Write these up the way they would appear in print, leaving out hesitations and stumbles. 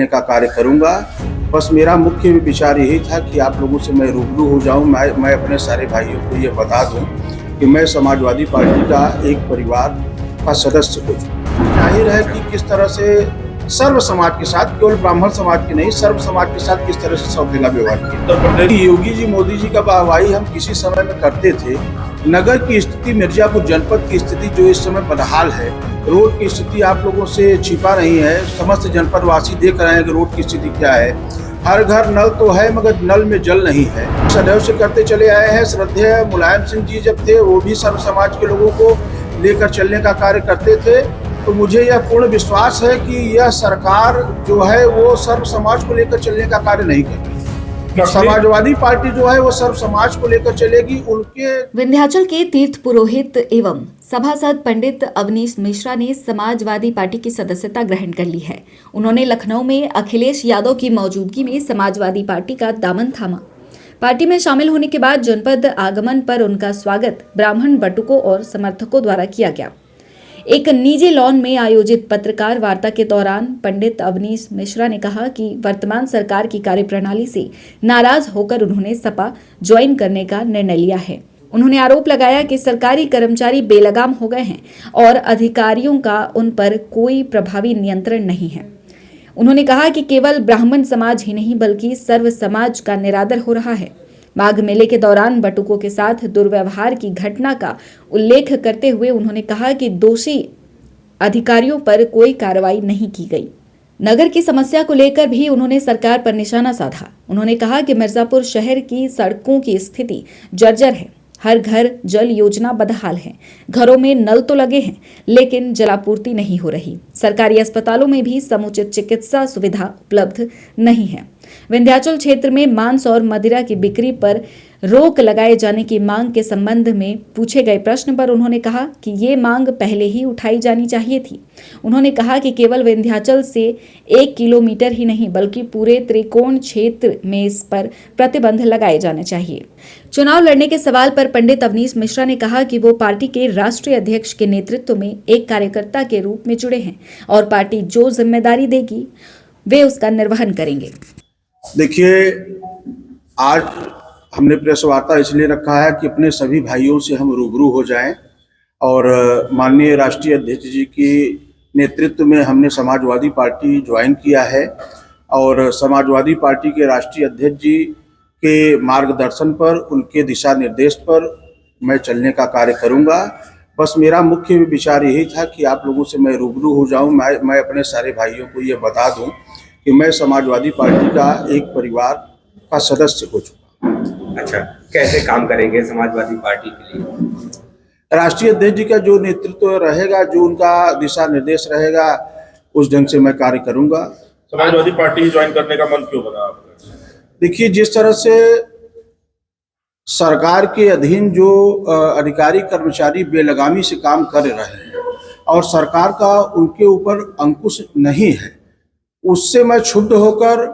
का कार्य करूंगा। बस मेरा मुख्य विचार यही था कि आप लोगों से मैं रूबरू हो जाऊं, मैं अपने सारे भाइयों को ये बता दूं कि मैं समाजवादी पार्टी का एक परिवार का सदस्य हो चुका। जाहिर है कि किस तरह से सर्व समाज के साथ, केवल ब्राह्मण समाज के नहीं, सर्व समाज के साथ किस तरह से सौतेला व्यवहार किया। योगी जी, मोदी जी का वाहवाही हम किसी समय में करते थे। नगर की स्थिति, मिर्जापुर जनपद की स्थिति जो इस समय बदहाल है, रोड की स्थिति आप लोगों से छिपा नहीं है, समस्त जनपद वासी देख रहे हैं कि रोड की स्थिति क्या है। हर घर नल तो है मगर नल में जल नहीं है। सदैव से करते चले आए हैं। श्रद्धेय मुलायम सिंह जी जब थे, वो भी सर्व समाज के लोगों को लेकर चलने का कार्य करते थे। तो मुझे यह पूर्ण विश्वास है कि यह सरकार जो है वो सर्व समाज को लेकर चलने का कार्य नहीं कर रही। समाजवादी पार्टी जो है वो सर्व समाज को लेकर चलेगी। उनके विंध्याचल के तीर्थ पुरोहित एवं सभासद पंडित अवनीश मिश्रा ने समाजवादी पार्टी की सदस्यता ग्रहण कर ली है। उन्होंने लखनऊ में अखिलेश यादव की मौजूदगी में समाजवादी पार्टी का दामन थामा। पार्टी में शामिल होने के बाद जनपद आगमन पर उनका स्वागत ब्राह्मण बटुकों और समर्थकों द्वारा किया गया। एक निजी लॉन में आयोजित पत्रकार वार्ता के दौरान पंडित अवनीश मिश्रा ने कहा कि वर्तमान सरकार की कार्यप्रणाली से नाराज होकर उन्होंने सपा ज्वाइन करने का निर्णय लिया है। उन्होंने आरोप लगाया कि सरकारी कर्मचारी बेलगाम हो गए हैं और अधिकारियों का उन पर कोई प्रभावी नियंत्रण नहीं है। उन्होंने कहा कि केवल ब्राह्मण समाज ही नहीं बल्कि सर्व समाज का निरादर हो रहा है। माघ मेले के दौरान बटुकों के साथ दुर्व्यवहार की घटना का उल्लेख करते हुए उन्होंने कहा कि दोषी अधिकारियों पर कोई कार्रवाई नहीं की गई। नगर की समस्या को लेकर भी उन्होंने सरकार पर निशाना साधा। उन्होंने कहा कि मिर्जापुर शहर की सड़कों की स्थिति जर्जर है। हर घर जल योजना बदहाल है। घरों में नल तो लगे हैं लेकिन जलापूर्ति नहीं हो रही। सरकारी अस्पतालों में भी समुचित चिकित्सा सुविधा उपलब्ध नहीं है। विंध्याचल क्षेत्र में मांस और मदिरा की बिक्री पर रोक लगाए जाने की मांग के संबंध में पूछे गए प्रश्न पर उन्होंने कहा कि ये मांग पहले ही उठाई जानी चाहिए थी। उन्होंने कहा कि केवल विंध्याचल से 1 किलोमीटर ही नहीं बल्कि पूरे त्रिकोण क्षेत्र में इस पर प्रतिबंध लगाए जाने चाहिए। चुनाव लड़ने के सवाल पर पंडित अवनीश मिश्रा ने कहा कि वो पार्टी के राष्ट्रीय अध्यक्ष के नेतृत्व में एक कार्यकर्ता के रूप में जुड़े हैं और पार्टी जो जिम्मेदारी देगी वे उसका निर्वहन करेंगे। देखिए, आज हमने प्रेस वार्ता इसलिए रखा है कि अपने सभी भाइयों से हम रूबरू हो जाएं और माननीय राष्ट्रीय अध्यक्ष जी की नेतृत्व में हमने समाजवादी पार्टी ज्वाइन किया है और समाजवादी पार्टी के राष्ट्रीय अध्यक्ष जी के मार्गदर्शन पर, उनके दिशा निर्देश पर मैं चलने का कार्य करूंगा। बस मेरा मुख्य विचार यही था कि आप लोगों से मैं रूबरू हो जाऊं, मैं अपने सारे भाइयों को ये बता दूं कि मैं समाजवादी पार्टी का एक परिवार का सदस्य हो चुका। अच्छा, कैसे काम करेंगे समाजवादी पार्टी के लिए? राष्ट्रीय अध्यक्ष जी का जो नेतृत्व रहेगा, जो उनका दिशा निर्देश रहेगा, उस ढंग से मैं कार्य करूंगा। समाजवादी पार्टी ज्वाइन करने का मन क्यों बना आपका? देखिए, जिस तरह से सरकार के अधीन जो अधिकारी कर्मचारी बेलगामी से काम कर रहे हैं और सरकार का उनके ऊपर अंकुश नहीं है, उससे मैं क्षुब्ध होकर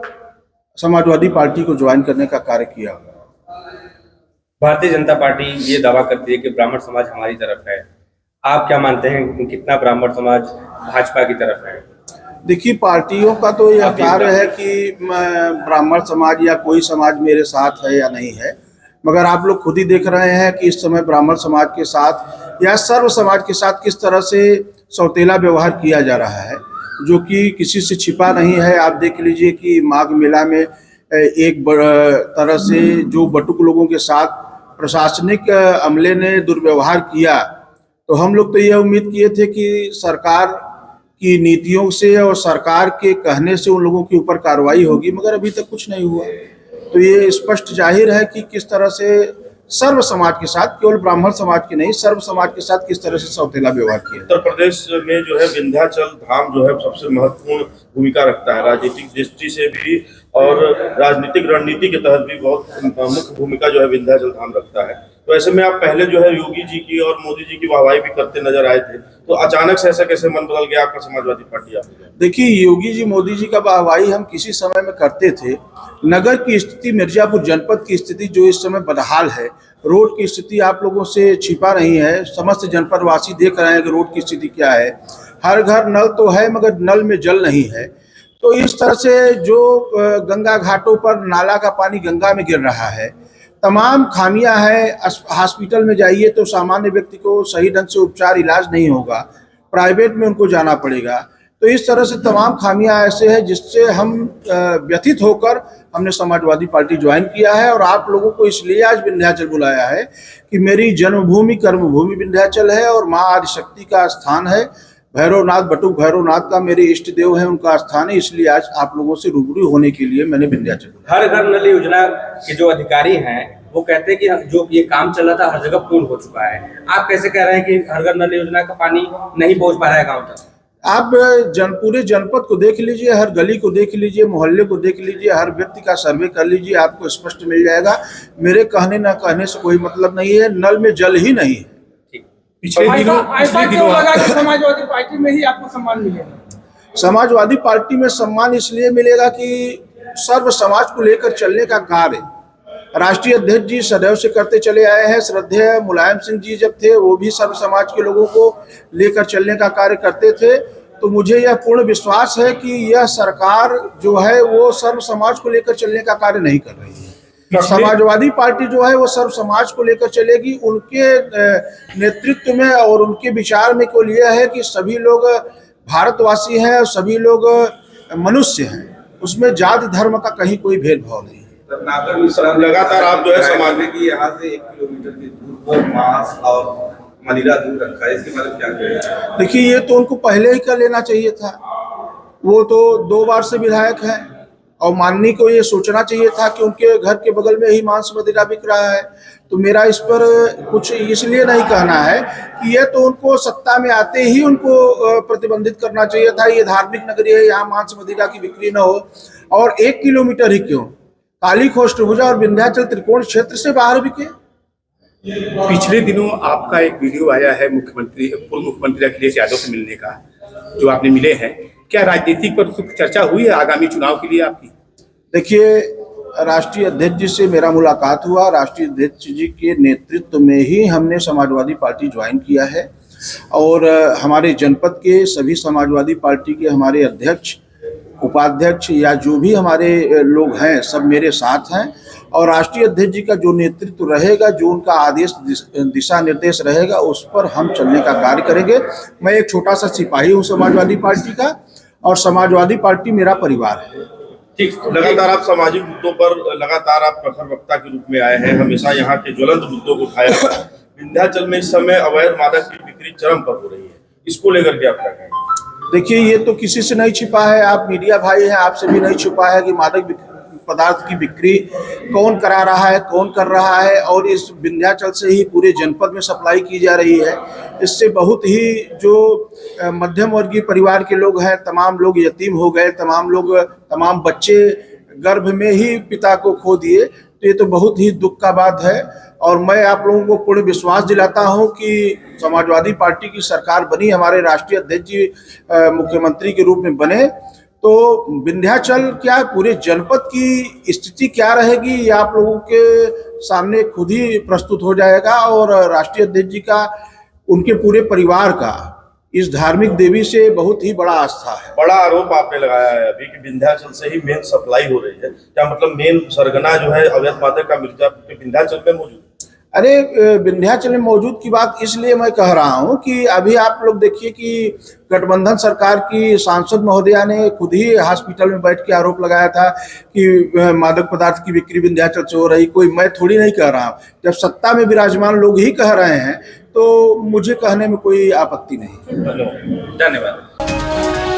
समाजवादी पार्टी को ज्वाइन करने का कार्य किया। भारतीय जनता पार्टी ये दावा करती है कि ब्राह्मण समाज हमारी तरफ है। आप क्या मानते हैं, कितना ब्राह्मण समाज भाजपा की तरफ है? देखिए, पार्टियों का तो यह कार्य है कि ब्राह्मण समाज या कोई समाज मेरे साथ है या नहीं है, मगर आप लोग खुद ही देख रहे हैं कि इस समय ब्राह्मण समाज के साथ या सर्व समाज के साथ किस तरह से सौतेला व्यवहार किया जा रहा है, जो कि किसी से छिपा नहीं है। आप देख लीजिए कि माघ मेला में एक तरह से जो बटुक लोगों के साथ प्रशासनिक अमले ने दुर्व्यवहार किया, तो हम लोग तो यह उम्मीद किए थे कि सरकार की नीतियों से और सरकार के कहने से उन लोगों के ऊपर कार्रवाई होगी, मगर अभी तक कुछ नहीं हुआ। तो ये स्पष्ट जाहिर है कि किस तरह से सर्व समाज के साथ, केवल ब्राह्मण समाज के नहीं, सर्व समाज के साथ किस तरह से सौतेला व्यवहार किया। उत्तर प्रदेश में जो है विंध्याचल धाम जो है सबसे महत्वपूर्ण भूमिका रखता है, राजनीतिक दृष्टि से भी और राजनीतिक रणनीति के तहत भी बहुत मुख्य भूमिका जो है विंध्याचल धाम रखता है। तो ऐसे में आप पहले जो है योगी जी की और मोदी जी की वाहवाही भी करते नजर आए थे, तो अचानक से ऐसा कैसे मन बदल गया आपका समाजवादी पार्टी आप? देखिए, योगी जी मोदी जी का वाहवाही हम किसी समय में करते थे। नगर की स्थिति, मिर्जापुर जनपद की स्थिति जो इस समय बदहाल है, रोड की स्थिति आप लोगों से छिपा नहीं है, समस्त जनपद वासी देख रहे हैं कि रोड की स्थिति क्या है। हर घर नल तो है मगर नल में जल नहीं है। तो इस तरह से जो गंगा घाटों पर नाला का पानी गंगा में गिर रहा है, तमाम खामियां हैं। हॉस्पिटल में जाइए तो सामान्य व्यक्ति को सही ढंग से उपचार इलाज नहीं होगा, प्राइवेट में उनको जाना पड़ेगा। तो इस तरह से तमाम खामियां ऐसे हैं जिससे हम व्यथित होकर हमने समाजवादी पार्टी ज्वाइन किया है। और आप लोगों को इसलिए आज विंध्याचल बुलाया है कि मेरी जन्मभूमि कर्मभूमि विंध्याचल है और माँ आदिशक्ति का स्थान है। भैरवनाथ, बटुक भैरवनाथ का मेरे इष्ट देव है, उनका स्थान है। इसलिए आज आप लोगों से रूबरू होने के लिए मैंने विंध्याचल बुलाया। हर घर नल योजना के जो अधिकारी हैं वो कहते हैं कि जो ये काम चल रहा था हर जगह पूर्ण हो चुका है। आप कैसे कह रहे हैं कि हर घर नल योजना का पानी नहीं पहुंच पा रहा है गाँव तक? आप पूरे जनपद को देख लीजिए, हर गली को देख लीजिए, मोहल्ले को देख लीजिए, हर व्यक्ति का सर्वे कर लीजिए, आपको स्पष्ट मिल जाएगा। मेरे कहने न कहने से कोई मतलब नहीं है, नल में जल ही नहीं है। ऐसा क्यों लगा कि समाजवादी पार्टी में ही आपको सम्मान मिलेगा? समाजवादी पार्टी में सम्मान इसलिए मिलेगा कि सर्व समाज को लेकर चलने का कार्य राष्ट्रीय अध्यक्ष जी सदैव से करते चले आए हैं। श्रद्धेय मुलायम सिंह जी जब थे वो भी सर्व समाज के लोगों को लेकर चलने का कार्य करते थे। तो मुझे यह पूर्ण विश्वास है कि यह सरकार जो है वो सर्व समाज को लेकर चलने का कार्य नहीं कर रही है। समाजवादी पार्टी जो है वो सर्व समाज को लेकर चलेगी। उनके नेतृत्व में और उनके विचार में केवल यह है कि सभी लोग भारतवासी हैं और सभी लोग मनुष्य हैं, उसमें जाति धर्म का कहीं कोई भेदभाव नहीं है। लगातार आप जो है समाज में कि यहाँ से 1 किलोमीटर की दूर को मांस और मदिरा दूर रखा है, इसके बारे में क्या कहें? देखिए, ये तो उनको पहले ही कर लेना चाहिए था। वो तो 2 बार से विधायक हैं और माननीय को ये सोचना चाहिए था कि उनके घर के बगल में ही मांस मदिरा बिक रहा है। तो मेरा इस पर कुछ इसलिए नहीं कहना है कि ये तो उनको सत्ता में आते ही उनको प्रतिबंधित करना चाहिए था। ये धार्मिक नगरी है, यहाँ मांस मदिरा की बिक्री न हो। और 1 किलोमीटर ही क्यों, काली खोष्टभुजा और विंध्याचल त्रिकोण क्षेत्र से बाहर बिके। पिछले दिनों आपका एक वीडियो आया है पूर्व मुख्यमंत्री अखिलेश यादव से मिलने का, जो आपने मिले हैं। क्या राजनीतिक पर चर्चा हुई है आगामी चुनाव के लिए आपकी? देखिए, राष्ट्रीय अध्यक्ष जी से मेरा मुलाकात हुआ। राष्ट्रीय अध्यक्ष जी के नेतृत्व में ही हमने समाजवादी पार्टी ज्वाइन किया है और हमारे जनपद के सभी समाजवादी पार्टी के हमारे अध्यक्ष, उपाध्यक्ष या जो भी हमारे लोग हैं सब मेरे साथ हैं। और राष्ट्रीय अध्यक्ष जी का जो नेतृत्व रहेगा, जो उनका आदेश दिशा निर्देश रहेगा, उस पर हम चलने का कार्य करेंगे। मैं एक छोटा सा सिपाही हूँ समाजवादी पार्टी का और समाजवादी पार्टी मेरा परिवार है। ठीक, लगातार आप सामाजिक मुद्दों पर लगातार आप प्रखर वक्ता के रूप में आए हैं, हमेशा यहाँ के ज्वलंत मुद्दों को उठाया है। विंध्याचल में इस समय अवैध मादक की बिक्री चरम पर हो रही है, इसको लेकर के आप क्या कहेंगे? देखिए, ये तो किसी से नहीं छिपा है, आप मीडिया भाई हैं, आपसे भी नहीं छिपा है कि मादक पदार्थ की बिक्री कौन करा रहा है, कौन कर रहा है। और इस विंध्याचल से ही पूरे जनपद में सप्लाई की जा रही है। इससे बहुत ही जो मध्यम वर्गीय परिवार के लोग हैं, तमाम लोग यतीम हो गए, तमाम बच्चे गर्भ में ही पिता को खो दिए। तो ये तो बहुत ही दुख का बात है। और मैं आप लोगों को पूर्ण विश्वास दिलाता हूं कि समाजवादी पार्टी की सरकार बनी, हमारे राष्ट्रीय अध्यक्ष जी मुख्यमंत्री के रूप में बने, तो विंध्याचल क्या पूरे जनपद की स्थिति क्या रहेगी ये आप लोगों के सामने खुद ही प्रस्तुत हो जाएगा। और राष्ट्रीय अध्यक्ष जी का, उनके पूरे परिवार का इस धार्मिक देवी से बहुत ही बड़ा आस्था है। बड़ा आरोप आपने लगाया है अभी कि विंध्याचल से ही मेन सप्लाई हो रही है। क्या मतलब मेन सरगना जो है अवैध मादक का मिर्जापुर के विंध्याचल में मौजूद? अरे, विंध्याचल में मौजूद की बात इसलिए मैं कह रहा हूं कि अभी आप लोग देखिए कि गठबंधन सरकार की सांसद महोदया ने खुद ही हॉस्पिटल में बैठ के आरोप लगाया था कि मादक पदार्थ की बिक्री विंध्याचल से हो रही। कोई मैं थोड़ी नहीं कह रहा हूं, जब सत्ता में विराजमान लोग ही कह रहे हैं तो मुझे कहने में कोई आपत्ति नहीं। धन्यवाद।